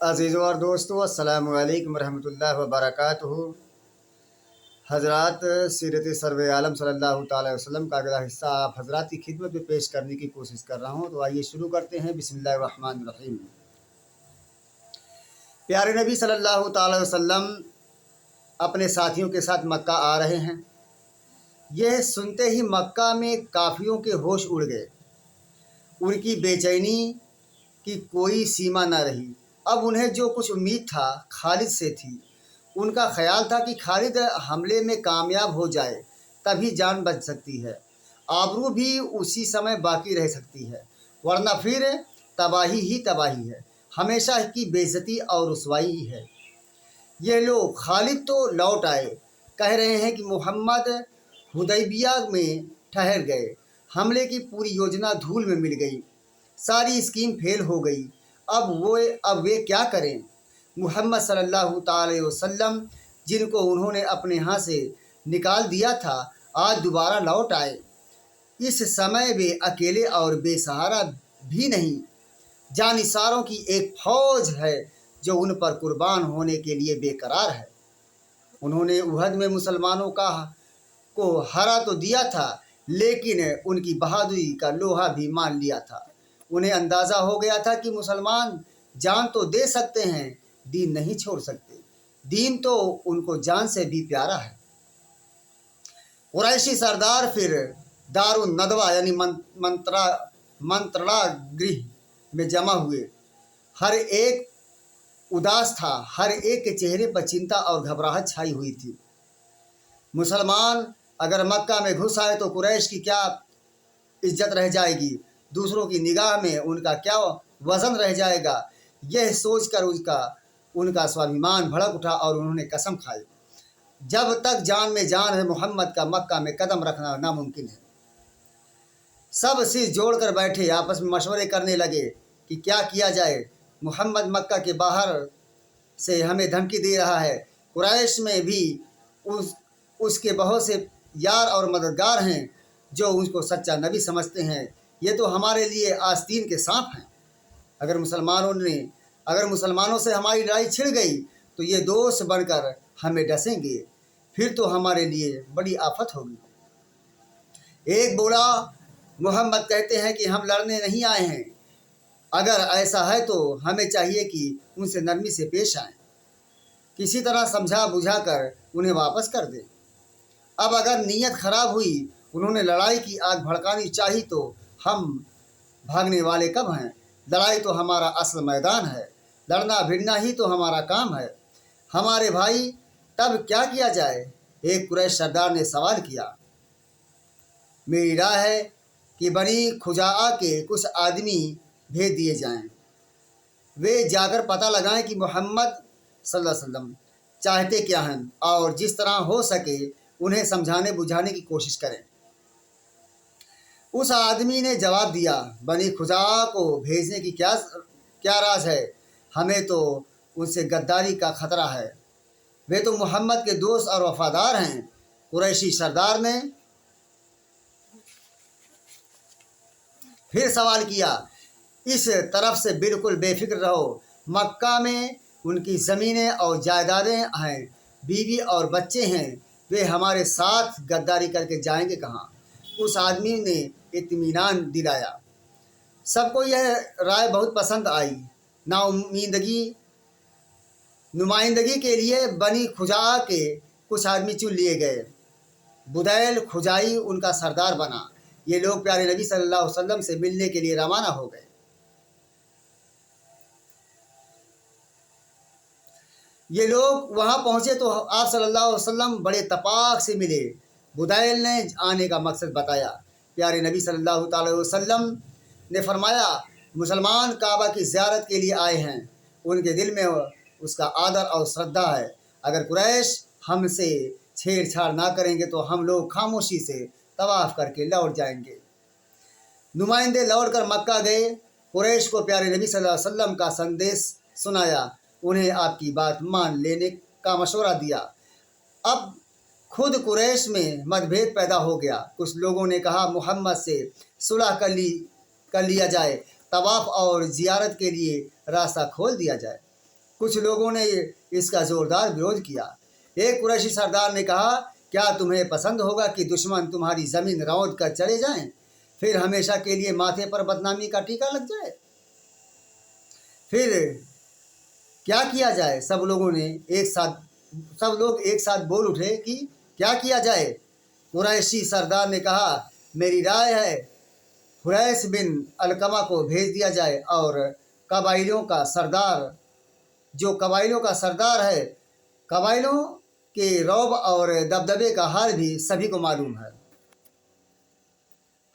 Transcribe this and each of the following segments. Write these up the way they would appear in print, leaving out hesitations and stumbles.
अज़ीज़ों और दोस्तों, अस्सलामु अलैकुम रहमतुल्लाहि व बरकातुहू। हज़रात, सीरत सर्व आलम सल्लल्लाहु ताला अलैहि वसल्लम का अगला हिस्सा आप हज़रात की खिदमत में पेश करने की कोशिश कर रहा हूँ। तो आइए शुरू करते हैं। बिस्मिल्लाहिर रहमानिर रहीम। प्यारे नबी सल्लल्लाहु ताला अलैहि वसल्लम अपने साथियों के साथ मक्का आ रहे हैं। यह सुनते ही मक्का में काफिरों के होश उड़ गए। उनकी बेचैनी की कोई सीमा न रही। अब उन्हें जो कुछ उम्मीद था खालिद से थी। उनका ख्याल था कि खालिद हमले में कामयाब हो जाए तभी जान बच सकती है, आबरू भी उसी समय बाकी रह सकती है, वरना फिर तबाही ही तबाही है, हमेशा की बेइज्जती और रुसवाई ही है। ये लोग खालिद तो लौट आए, कह रहे हैं कि मोहम्मद हुदैबिया में ठहर गए। हमले की पूरी योजना धूल में मिल गई, सारी स्कीम फेल हो गई। अब वे क्या करें? मुहम्मद सल्लल्लाहु अलैहि वसल्लम, जिनको उन्होंने अपने यहाँ से निकाल दिया था, आज दोबारा लौट आए। इस समय वे अकेले और बेसहारा भी नहीं, जानिसारों की एक फौज है जो उन पर कुर्बान होने के लिए बेकरार है। उन्होंने उहद में मुसलमानों को हरा तो दिया था, लेकिन उनकी बहादुरी का लोहा भी मान लिया था। उन्हें अंदाज़ा हो गया था कि मुसलमान जान तो दे सकते हैं, दीन नहीं छोड़ सकते। दीन तो उनको जान से भी प्यारा है। कुरैशी सरदार फिर दारुन नदवा यानी मंत्रणा गृह में जमा हुए। हर एक उदास था, हर एक के चेहरे पर चिंता और घबराहट छाई हुई थी। मुसलमान अगर मक्का में घुस आए तो कुरैश की क्या इज्जत रह जाएगी, दूसरों की निगाह में उनका क्या वजन रह जाएगा। यह सोचकर उनका स्वाभिमान भड़क उठा और उन्होंने कसम खाई, जब तक जान में जान है मोहम्मद का मक्का में कदम रखना नामुमकिन है। सब सिर जोड़कर बैठे, आपस में मशवरे करने लगे कि क्या किया जाए। मोहम्मद मक्का के बाहर से हमें धमकी दे रहा है। कुरैश में भी उसके बहुत से यार और मददगार हैं जो उसको सच्चा नबी समझते हैं। ये तो हमारे लिए आस्तीन के सांप हैं। अगर मुसलमानों से हमारी लड़ाई छिड़ गई तो ये दोस्त बनकर हमें डसेंगे, फिर तो हमारे लिए बड़ी आफत होगी। एक बोला, मोहम्मद कहते हैं कि हम लड़ने नहीं आए हैं। अगर ऐसा है तो हमें चाहिए कि उनसे नरमी से पेश आएं, किसी तरह समझा बुझा कर उन्हें वापस कर दें। अब अगर नीयत खराब हुई, उन्होंने लड़ाई की आग भड़कानी चाही, तो हम भागने वाले कब हैं? लड़ाई तो हमारा असल मैदान है, लड़ना भिड़ना ही तो हमारा काम है। हमारे भाई, तब क्या किया जाए? एक कुरैश सरदार ने सवाल किया। मेरी राय है कि बनी खुजाआ के कुछ आदमी भेज दिए जाएं। वे जाकर पता लगाएं कि मोहम्मद सल्लल्लाहु अलैहि वसल्लम चाहते क्या हैं और जिस तरह हो सके उन्हें समझाने बुझाने की कोशिश करें। उस आदमी ने जवाब दिया, बनी खुजा को भेजने की क्या राज है? हमें तो उनसे गद्दारी का खतरा है। वे तो मोहम्मद के दोस्त और वफादार हैं। कुरैशी सरदार ने फिर सवाल किया, इस तरफ से बिल्कुल बेफिक्र रहो। मक्का में उनकी ज़मीनें और जायदादें हैं, बीवी और बच्चे हैं। वे हमारे साथ गद्दारी करके जाएंगे कहाँ? उस आदमी ने इत्मीनान दिलाया। सबको यह राय बहुत पसंद आई। नुमाइंदगी के लिए बनी खुजा के कुछ आदमी चुन लिए गए। बुदैल खुजाई उनका सरदार बना। ये लोग प्यारे नबी सल्लल्लाहु अलैहि वसल्लम से मिलने के लिए रवाना हो गए। ये लोग वहाँ पहुँचे तो आप सल्लल्लाहु अलैहि वसल्लम बड़े तपाक से मिले। बुदैल ने आने का मकसद बताया। प्यारे नबी सल्लल्लाहु अलैहि वसल्लम ने फरमाया, मुसलमान काबा की ज़ियारत के लिए आए हैं, उनके दिल में उसका आदर और श्रद्धा है। अगर कुरैश हमसे छेड़छाड़ ना करेंगे तो हम लोग खामोशी से तवाफ़ करके लौट जाएंगे। नुमाइंदे लौट कर मक्का गए। कुरैश को प्यारे नबी सल्लल्लाहु अलैहि वसल्लम का संदेश सुनाया, उन्हें आपकी बात मान लेने का मशवरा दिया। अब खुद कुरैश में मतभेद पैदा हो गया। कुछ लोगों ने कहा मोहम्मद से सुलह कर लिया जाए, तवाफ़ और ज़ियारत के लिए रास्ता खोल दिया जाए। कुछ लोगों ने इसका ज़ोरदार विरोध किया। एक कुरैशी सरदार ने कहा, क्या तुम्हें पसंद होगा कि दुश्मन तुम्हारी ज़मीन रौंद कर चले जाएं, फिर हमेशा के लिए माथे पर बदनामी का टीका लग जाए? फिर क्या किया जाए? सब लोग एक साथ बोल उठे कि क्या किया जाए? कुरैशी सरदार ने कहा, मेरी राय है हुरैस बिन अलकमा को भेज दिया जाए, और कबाइलों का सरदार है, कबाइलों के रौब और दबदबे का हाल भी सभी को मालूम है।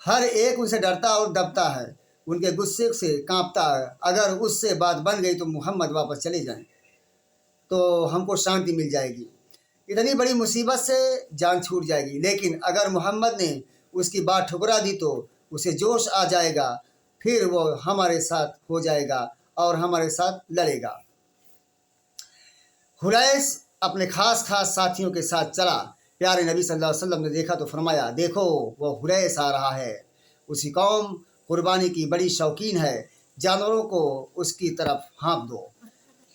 हर एक उनसे डरता और दबता है, उनके गुस्से से कांपता है। अगर उससे बात बन गई तो मोहम्मद वापस चले जाएं तो हमको शांति मिल जाएगी, इतनी बड़ी मुसीबत से जान छूट जाएगी। लेकिन अगर मोहम्मद ने उसकी बात ठुकरा दी तो उसे जोश आ जाएगा, फिर वो हमारे साथ हो जाएगा और हमारे साथ लड़ेगा। हुरैस अपने खास साथियों के साथ चला। प्यारे नबी सल्लल्लाहु अलैहि वसल्लम ने देखा तो फरमाया, देखो वो हुरैस आ रहा है। उसकी कौम कुर्बानी की बड़ी शौकीन है, जानवरों को उसकी तरफ हाँक दो,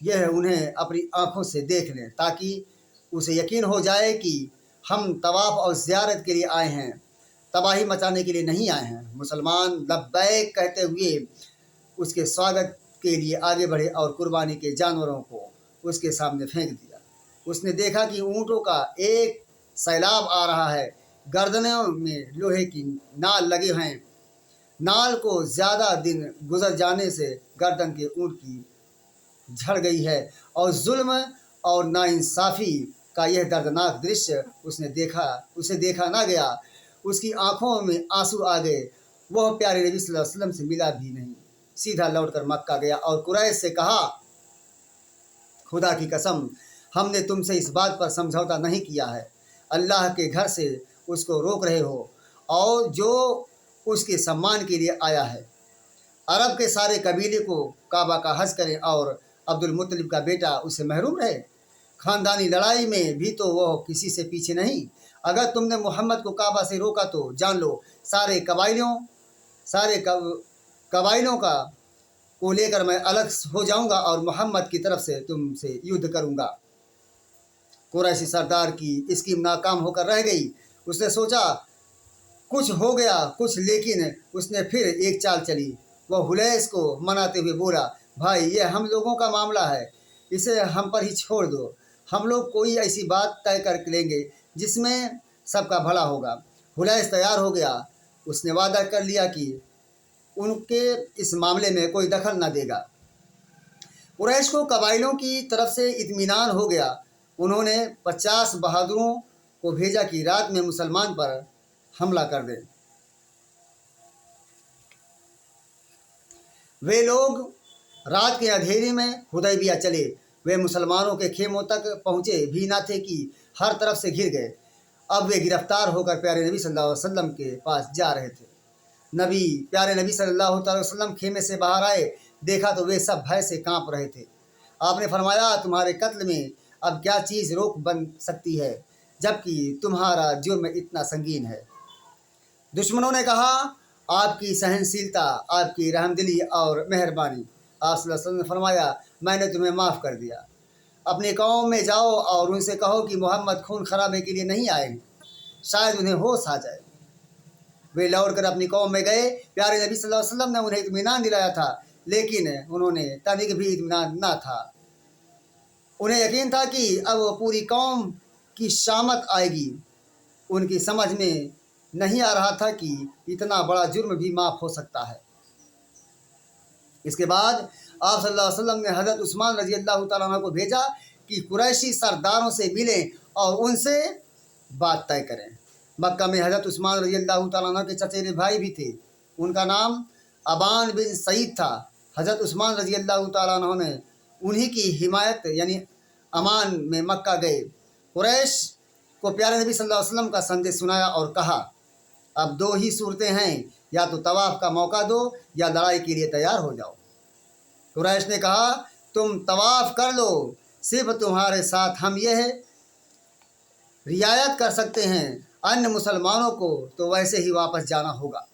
यह उन्हें अपनी आंखों से देख लें, ताकि उसे यकीन हो जाए कि हम तवाफ़ और ज़ियारत के लिए आए हैं, तबाही मचाने के लिए नहीं आए हैं। मुसलमान लब्बैक कहते हुए उसके स्वागत के लिए आगे बढ़े और कुर्बानी के जानवरों को उसके सामने फेंक दिया। उसने देखा कि ऊँटों का एक सैलाब आ रहा है, गर्दनों में लोहे की नाल लगे हैं। नाल को ज़्यादा दिन गुजर जाने से गर्दन के ऊँट की झड़ गई है, और जुल्म और नाइंसाफ़ी का यह दर्दनाक दृश्य उसे देखा ना गया। उसकी आंखों में आंसू आ गए। वह प्यारे नबी सल्लल्लाहु अलैहि वसल्लम से मिला भी नहीं, सीधा लौटकर मक्का गया और कुरैश से कहा, खुदा की कसम, हमने तुमसे इस बात पर समझौता नहीं किया है। अल्लाह के घर से उसको रोक रहे हो, और जो उसके सम्मान के लिए आया है। अरब के सारे कबीले को काबा का हज करें और अब्दुल मुत्तलिब का बेटा उससे महरूम रहे। ख़ानदानी लड़ाई में भी तो वह किसी से पीछे नहीं। अगर तुमने मोहम्मद को काबा से रोका तो जान लो सारे कबाइलों का को लेकर मैं अलग हो जाऊंगा और मोहम्मद की तरफ से तुमसे युद्ध करूंगा। कुरैशी सरदार की स्कीम नाकाम होकर रह गई। उसने सोचा कुछ हो गया कुछ, लेकिन उसने फिर एक चाल चली। वह हुरैस को मनाते हुए बोला, भाई ये हम लोगों का मामला है, इसे हम पर ही छोड़ दो। हम लोग कोई ऐसी बात तय कर लेंगे जिसमें सबका भला होगा। हुरैस तैयार हो गया। उसने वादा कर लिया कि उनके इस मामले में कोई दखल न देगा। कुरैश को कबाइलों की तरफ से इत्मीनान हो गया। उन्होंने 50 बहादुरों को भेजा कि रात में मुसलमान पर हमला कर दें। वे लोग रात के अंधेरे में हुदैबिया चले। वे मुसलमानों के खेमों तक पहुँचे भी ना थे कि हर तरफ से घिर गए। अब वे गिरफ्तार होकर प्यारे नबी सल्लल्लाहु अलैहि वसल्लम के पास जा रहे थे। प्यारे नबी सल्लल्लाहु अलैहि वसल्लम खेमे से बाहर आए, देखा तो वे सब भय से कांप रहे थे। आपने फरमाया, तुम्हारे कत्ल में अब क्या चीज़ रोक बन सकती है, जबकि तुम्हारा जुर्म इतना संगीन है। दुश्मनों ने कहा, आपकी सहनशीलता, आपकी रहमदिली और मेहरबानी। आप सल्लल्लाहु अलैहि वसल्लम ने फरमाया, मैंने तुम्हें माफ़ कर दिया। अपनी कौम में जाओ और उनसे कहो कि मोहम्मद खून खराबे के लिए नहीं आए हैं, शायद उन्हें होश आ जाए। वे लौट कर अपनी कौम में गए। प्यारे नबी सल्लल्लाहु अलैहि वसल्लम ने उन्हें इत्मीनान दिलाया था, लेकिन उन्होंने तनिक भी इत्मीनान ना था। उन्हें यकीन था कि अब पूरी कौम की शामत आएगी। उनकी समझ में नहीं आ रहा था कि इतना बड़ा जुर्म भी माफ़ हो सकता है। इसके बाद आप सल्लल्लाहु अलैहि वसल्लम ने हज़रत उस्मान रज़ी अल्लाह तआला अन्हु को भेजा कि कुरैशी सरदारों से मिलें और उनसे बात तय करें। मक्का में हज़रत उस्मान रज़ी अल्लाह तआला अन्हु के चचेरे भाई भी थे। उनका नाम अबान बिन सईद था। हज़रत उस्मान रज़ी अल्लाह तआला अन्हु ने उन्हीं की हिमायत यानी अमान में मक्का गए। कुरैश को प्यारे नबी सल्लल्लाहु अलैहि वसल्लम का संदेश सुनाया और कहा, अब दो ही सूरतें हैं, या तो तवाफ़ का मौका दो या लड़ाई के लिए तैयार हो जाओ। कुरैश ने कहा, तुम तवाफ़ कर लो, सिर्फ तुम्हारे साथ हम यह रियायत कर सकते हैं, अन्य मुसलमानों को तो वैसे ही वापस जाना होगा।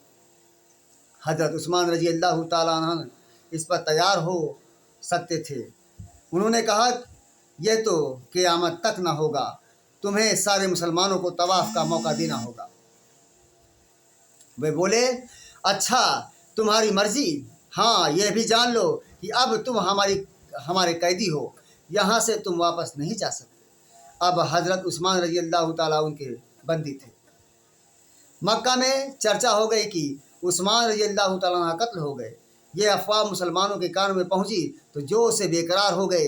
हज़रत उस्मान रज़ी अल्लाह तआला अन्हु इस पर तैयार हो सकते थे। انہوں نے کہا یہ تو قیامت تک نہ ہوگا، تمہیں سارے مسلمانوں کو طواف کا موقع دینا ہوگا۔ وہ بولے اچھا تمہاری مرضی، ہاں یہ بھی جان لو کہ اب تم ہمارے قیدی ہو، یہاں سے تم واپس نہیں جا سکتے۔ اب حضرت عثمان رضی اللہ تعالیٰ ان کے بندی تھے۔ مکہ میں چرچا ہو گئی کہ عثمان رضی اللہ تعالیٰ عنہ قتل ہو گئے۔ یہ افواہ مسلمانوں کے کانوں میں پہنچی تو جو سے بے قرار ہو گئے۔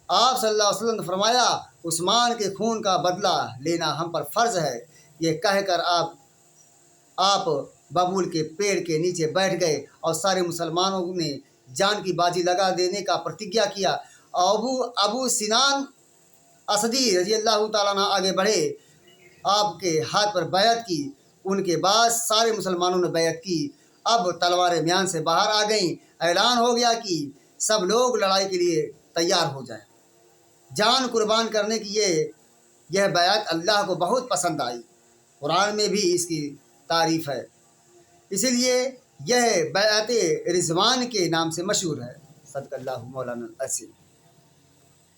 آپ صلی اللہ علیہ وسلم نے فرمایا عثمان کے خون کا بدلہ لینا ہم پر فرض ہے۔ یہ کہہ کر آپ ببول کے پیڑ کے نیچے بیٹھ گئے اور سارے مسلمانوں نے جان کی بازی لگا دینے کا پرتجھیا کیا۔ ابو سنان اسدی رضی اللہ تعالیٰ عنہ آگے بڑھے، آپ کے ہاتھ پر بیعت کی۔ ان کے بعد سارے مسلمانوں نے بیعت کی۔ اب تلواریں میان سے باہر آ گئیں۔ اعلان ہو گیا کہ سب لوگ لڑائی کے لیے تیار ہو جائیں۔ جان قربان کرنے کی یہ بیعت اللہ کو بہت پسند آئی۔ قرآن میں بھی اس کی تعریف ہے، اسی لیے یہ بیعت رضوان کے نام سے مشہور ہے۔ صدق اللہ مولانا العظیم۔